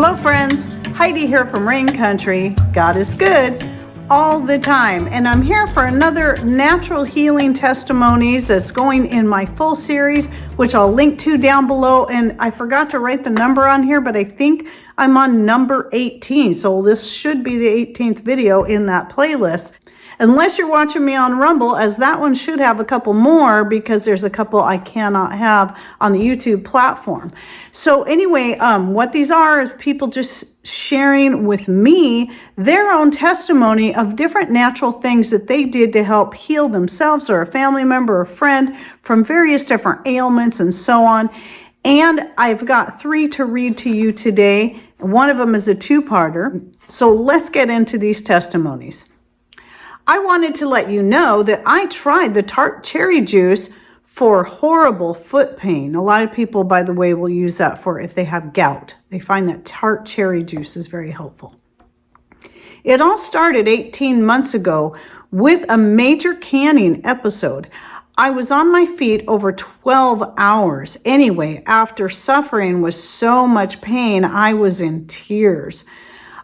Hello friends, Heidi here from Rain Country. God is good all the time, and I'm here for another natural healing testimonies that's going in my full series, which I'll link to down below. And I forgot to write the number on here, but I think I'm on number 18, so this should be the 18th video in that playlist. Unless you're watching me on Rumble, as that one should have a couple more because there's a couple I cannot have on the YouTube platform. So anyway, what these are is people just sharing with me their own testimony of different natural things that they did to help heal themselves or a family member or friend from various different ailments and so on. And I've got 3 to read to you today. One of them is a 2-parter. So let's get into these testimonies. I wanted to let you know that I tried the Tart cherry juice for horrible foot pain. A lot of people, by the way, will use that for if they have gout. They find that Tart cherry juice is very helpful. It all started 18 months ago with a major canning episode. I was on my feet over 12 hours. Anyway, after suffering with so much pain, I was in tears.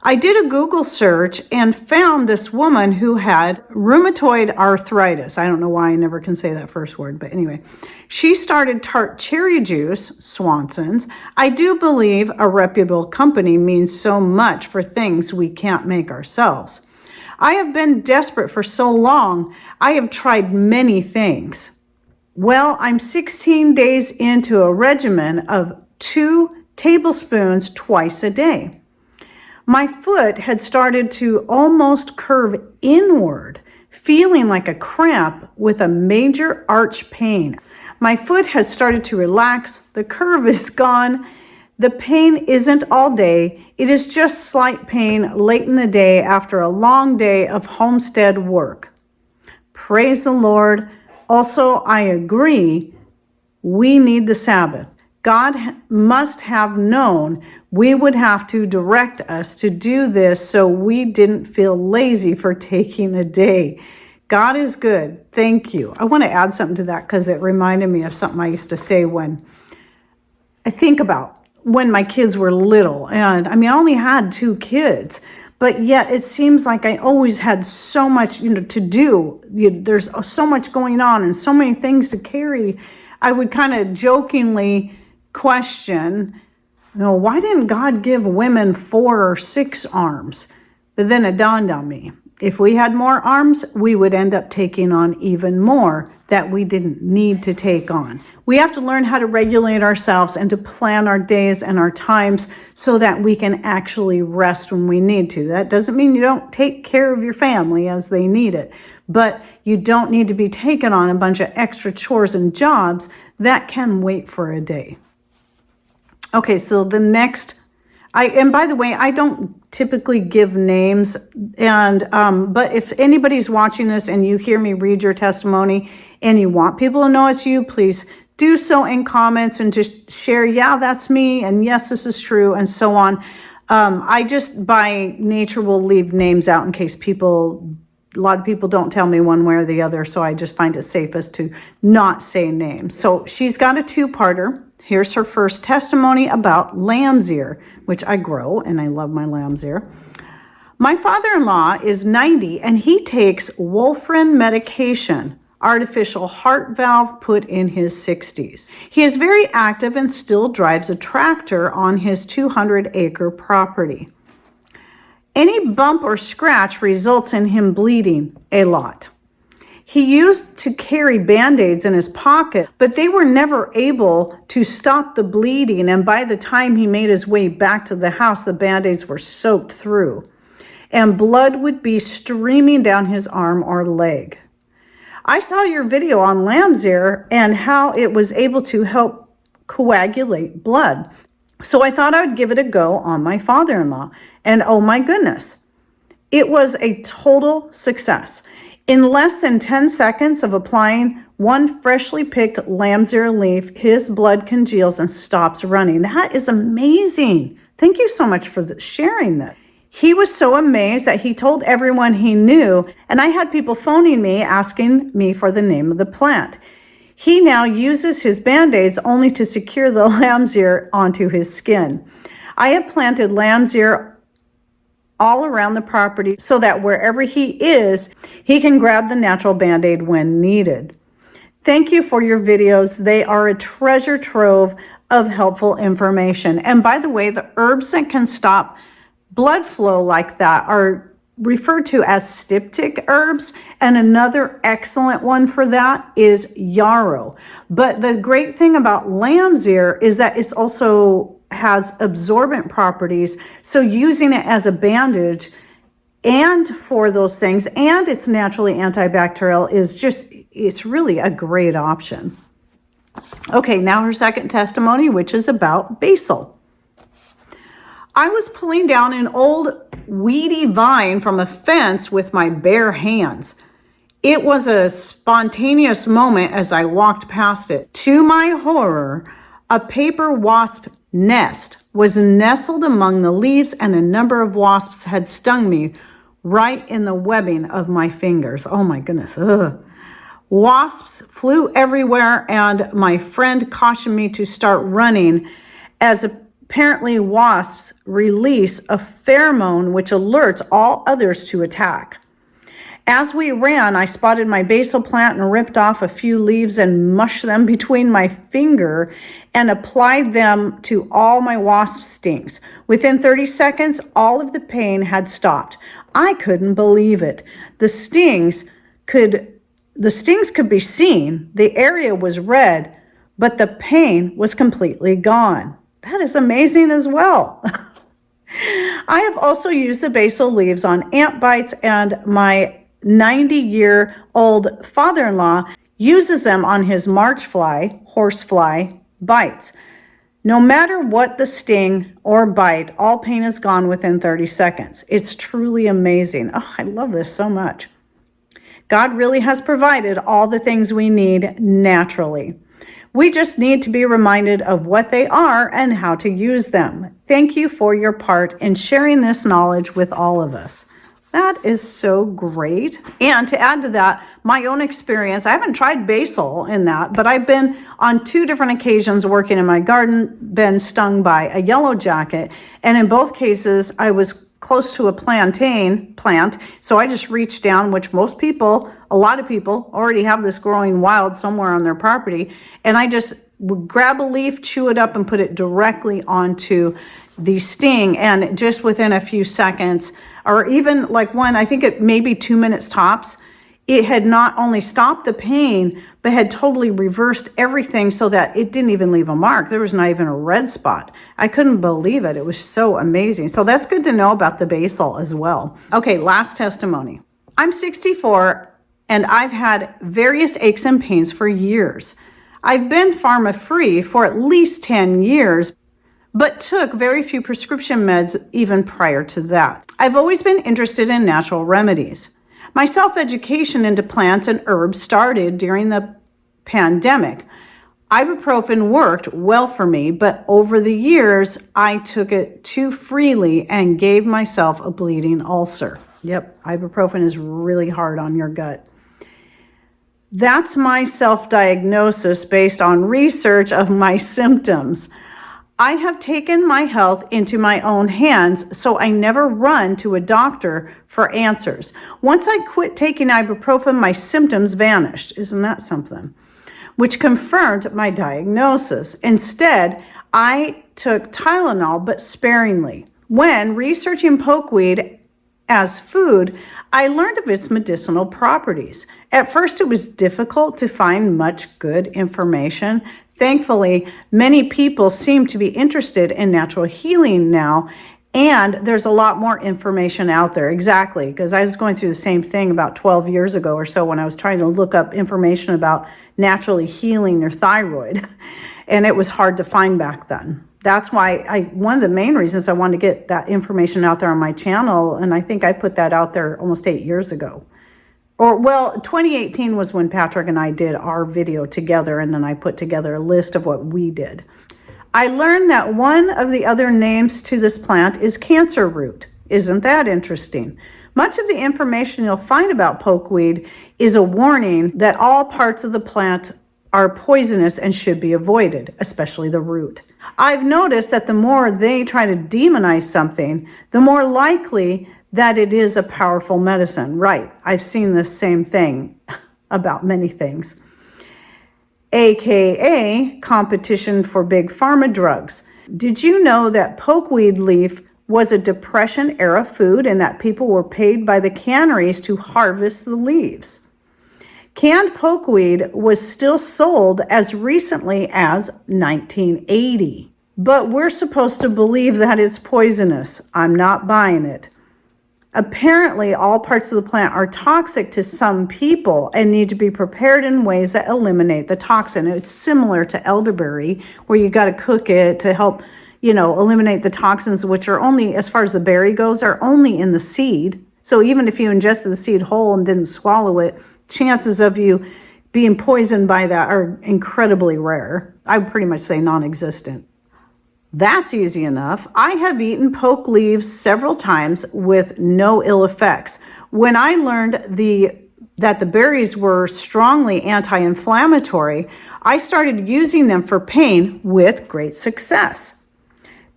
I did a Google search and found this woman who had rheumatoid arthritis. I don't know why I never can say that first word, but anyway. She started Tart cherry juice, Swanson's. I do believe a reputable company means so much for things we can't make ourselves. I have been desperate for so long. I have tried many things. Well, I'm 16 days into a regimen of 2 tablespoons twice a day. My foot had started to almost curve inward, feeling like a cramp with a major arch pain. My foot has started to relax. The curve is gone. The pain isn't all day. It is just slight pain late in the day after a long day of homestead work. Praise the Lord. Also, I agree, we need the Sabbath. God must have known we would have to direct us to do this so we didn't feel lazy for taking a day. God is good. Thank you. I want to add something to that because it reminded me of something I used to say when I think about when my kids were little. And I mean, I only had 2 kids, but yet it seems like I always had so much, to do. There's so much going on and so many things to carry. I would kind of jokingly question, why didn't God give women 4 or 6 arms? But then it dawned on me, if we had more arms, we would end up taking on even more that we didn't need to take on. We have to learn how to regulate ourselves and to plan our days and our times so that we can actually rest when we need to. That doesn't mean you don't take care of your family as they need it, but you don't need to be taking on a bunch of extra chores and jobs that can wait for a day. Okay, so the next, and by the way, I don't typically give names, and but if anybody's watching this and you hear me read your testimony and you want people to know it's you, please do so in comments and just share, yeah, that's me, and yes, this is true, and so on. I just by nature will leave names out in case a lot of people don't tell me one way or the other, so I just find it safest to not say names. So she's got a 2-parter. Here's her first testimony about lamb's ear, which I grow, and I love my lamb's ear. My father-in-law is 90, and he takes Wolfram medication, artificial heart valve put in his 60s. He is very active and still drives a tractor on his 200-acre property. Any bump or scratch results in him bleeding a lot. He used to carry Band-Aids in his pocket, but they were never able to stop the bleeding, and by the time he made his way back to the house, the Band-Aids were soaked through, and blood would be streaming down his arm or leg. I saw your video on lamb's ear and how it was able to help coagulate blood, so I thought I would give it a go on my father-in-law, and oh my goodness, it was a total success. In less than 10 seconds of applying one freshly picked lamb's ear leaf, his blood congeals and stops running. That is amazing. Thank you so much for sharing that. He was so amazed that he told everyone he knew, and I had people phoning me asking me for the name of the plant. He now uses his Band-Aids only to secure the lamb's ear onto his skin. I have planted lamb's ear all around the property so that wherever he is, he can grab the natural Band-Aid when needed. Thank you for your videos. They are a treasure trove of helpful information. And by the way, the herbs that can stop blood flow like that are referred to as styptic herbs, and another excellent one for that is yarrow. But the great thing about lamb's ear is that it's also has absorbent properties, so using it as a bandage and for those things, and it's naturally antibacterial, is just, it's really a great option. Okay, now her second testimony, which is about basil. I was pulling down an old weedy vine from a fence with my bare hands. It was a spontaneous moment as I walked past it. To my horror, a paper wasp nest was nestled among the leaves, and a number of wasps had stung me right in the webbing of my fingers. Oh my goodness. Ugh. Wasps flew everywhere, and my friend cautioned me to start running, as apparently wasps release a pheromone which alerts all others to attack. As we ran, I spotted my basil plant and ripped off a few leaves and mushed them between my finger and applied them to all my wasp stings. Within 30 seconds, all of the pain had stopped. I couldn't believe it. The stings could be seen. The area was red, but the pain was completely gone. That is amazing as well. I have also used the basil leaves on ant bites, and my 90-year-old father-in-law uses them on his marchfly, horsefly bites. No matter what the sting or bite, all pain is gone within 30 seconds. It's truly amazing. Oh, I love this so much. God really has provided all the things we need naturally. We just need to be reminded of what they are and how to use them. Thank you for your part in sharing this knowledge with all of us. That is so great. And to add to that, my own experience, I haven't tried basil in that, but I've been on 2 different occasions working in my garden, been stung by a yellow jacket. And in both cases, I was close to a plantain plant. So I just reached down, which most people, a lot of people already have this growing wild somewhere on their property. And I just would grab a leaf, chew it up, and put it directly onto the sting. And just within a few seconds, or even like one, I think it maybe 2 minutes tops, it had not only stopped the pain, but had totally reversed everything so that it didn't even leave a mark. There was not even a red spot. I couldn't believe it. It was so amazing. So that's good to know about the basil as well. Okay, last testimony. I'm 64 and I've had various aches and pains for years. I've been pharma-free for at least 10 years, but took very few prescription meds even prior to that. I've always been interested in natural remedies. My self-education into plants and herbs started during the pandemic. Ibuprofen worked well for me, but over the years, I took it too freely and gave myself a bleeding ulcer. Yep, ibuprofen is really hard on your gut. That's my self-diagnosis based on research of my symptoms. I have taken my health into my own hands, so I never run to a doctor for answers. Once I quit taking ibuprofen, my symptoms vanished. Isn't that something? Which confirmed my diagnosis. Instead, I took Tylenol, but sparingly. When researching pokeweed as food, I learned of its medicinal properties. At first, it was difficult to find much good information. Thankfully, many people seem to be interested in natural healing now, and there's a lot more information out there. Exactly, because I was going through the same thing about 12 years ago or so when I was trying to look up information about naturally healing your thyroid, and it was hard to find back then. That's why one of the main reasons I wanted to get that information out there on my channel, and I think I put that out there almost 8 years ago. 2018 was when Patrick and I did our video together, and then I put together a list of what we did. I learned that one of the other names to this plant is cancer root. Isn't that interesting? Much of the information you'll find about pokeweed is a warning that all parts of the plant are poisonous and should be avoided, especially the root. I've noticed that the more they try to demonize something, the more likely that it is a powerful medicine. Right, I've seen the same thing about many things. AKA competition for big pharma drugs. Did you know that pokeweed leaf was a Depression era food and that people were paid by the canneries to harvest the leaves? Canned pokeweed was still sold as recently as 1980. But we're supposed to believe that it's poisonous. I'm not buying it. Apparently, all parts of the plant are toxic to some people and need to be prepared in ways that eliminate the toxin. It's similar to elderberry, where you got to cook it to help, eliminate the toxins, which are only, as far as the berry goes, are only in the seed. So even if you ingested the seed whole and didn't swallow it, chances of you being poisoned by that are incredibly rare. I would pretty much say non-existent. That's easy enough. I have eaten poke leaves several times with no ill effects. When I learned that the berries were strongly anti-inflammatory, I started using them for pain with great success.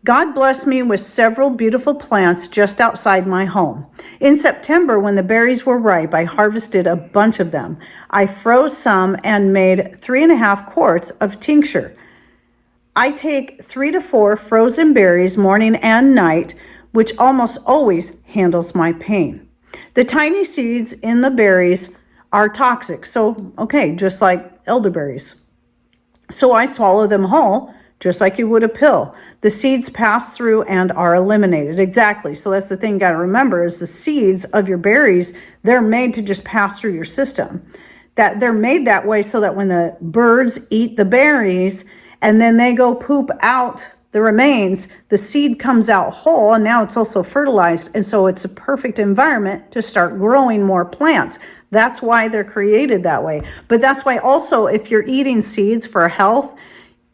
God blessed me with several beautiful plants just outside my home. In September, when the berries were ripe, I harvested a bunch of them. I froze some and made 3.5 quarts of tincture. I take 3 to 4 frozen berries morning and night, which almost always handles my pain. The tiny seeds in the berries are toxic, just like elderberries. So I swallow them whole, just like you would a pill. The seeds pass through and are eliminated. Exactly. So that's the thing you got to remember is the seeds of your berries, they're made to just pass through your system. That they're made that way so that when the birds eat the berries and then they go poop out the remains, the seed comes out whole, and now it's also fertilized. And so it's a perfect environment to start growing more plants. That's why they're created that way. But that's why also if you're eating seeds for health,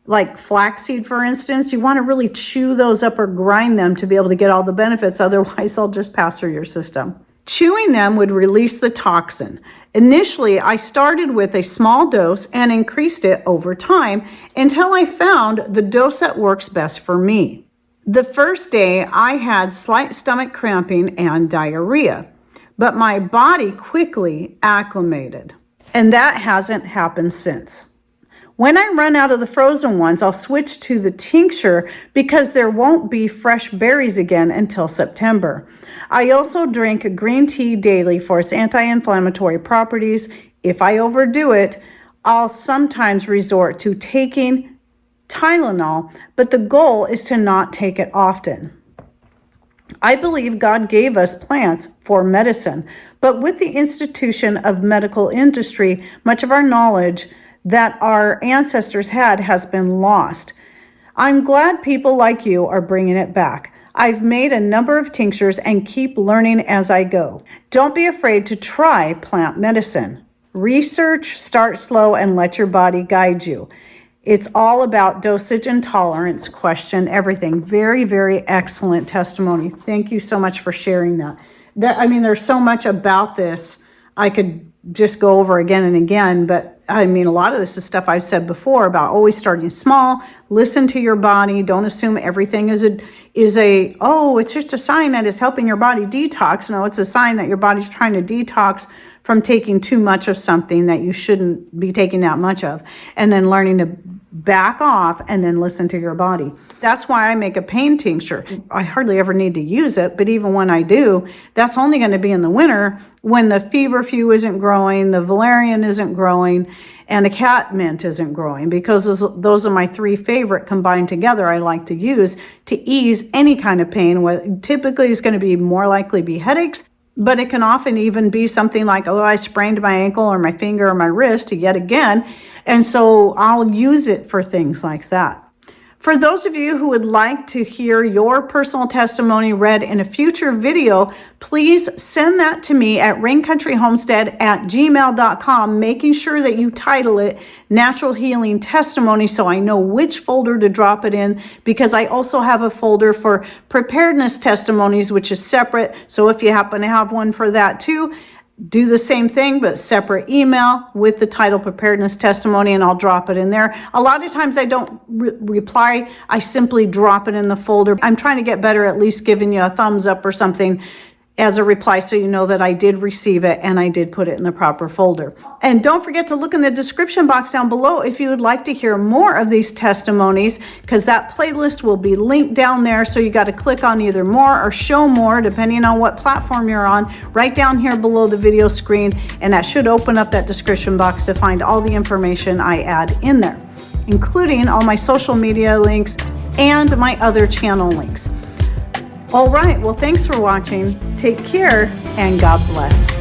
like flaxseed, for instance, you want to really chew those up or grind them to be able to get all the benefits. Otherwise, they'll just pass through your system. Chewing them would release the toxin. Initially, I started with a small dose and increased it over time until I found the dose that works best for me. The first day, I had slight stomach cramping and diarrhea, but my body quickly acclimated, and that hasn't happened since. When I run out of the frozen ones, I'll switch to the tincture because there won't be fresh berries again until September. I also drink green tea daily for its anti-inflammatory properties. If I overdo it, I'll sometimes resort to taking Tylenol, but the goal is to not take it often. I believe God gave us plants for medicine, but with the institution of medical industry, much of our knowledge that our ancestors had has been lost. I'm glad people like you are bringing it back. I've made a number of tinctures and keep learning as I go. Don't be afraid to try plant medicine. Research, start slow, and let your body guide you. It's all about dosage and tolerance, question everything. Very, very excellent testimony. Thank you so much for sharing that. There's so much about this I could just go over again and again, but a lot of this is stuff I've said before about always starting small. Listen to your body. Don't assume everything is it's just a sign that it's helping your body detox. No, it's a sign that your body's trying to detox from taking too much of something that you shouldn't be taking that much of, and then learning to back off and then listen to your body. That's why I make a pain tincture. I hardly ever need to use it, but even when I do, that's only going to be in the winter when the feverfew isn't growing, the valerian isn't growing, and the catmint isn't growing, because those are my 3 favorite combined together I like to use to ease any kind of pain. Typically is going to be more likely be headaches, but it can often even be something like, I sprained my ankle or my finger or my wrist yet again. And so I'll use it for things like that. For those of you who would like to hear your personal testimony read in a future video, please send that to me at raincountryyhomestead@gmail.com, making sure that you title it Natural Healing Testimony so I know which folder to drop it in, because I also have a folder for preparedness testimonies, which is separate. So if you happen to have one for that too, do the same thing, but separate email with the title Preparedness Testimony, and I'll drop it in there. A lot of times I don't reply. I simply drop it in the folder. I'm trying to get better at least giving you a thumbs up or something as a reply so you know that I did receive it and I did put it in the proper folder. And don't forget to look in the description box down below if you would like to hear more of these testimonies, because that playlist will be linked down there. So you got to click on either more or show more, depending on what platform you're on, right down here below the video screen. And that should open up that description box to find all the information I add in there, including all my social media links and my other channel links. All right, well, thanks for watching. Take care and God bless.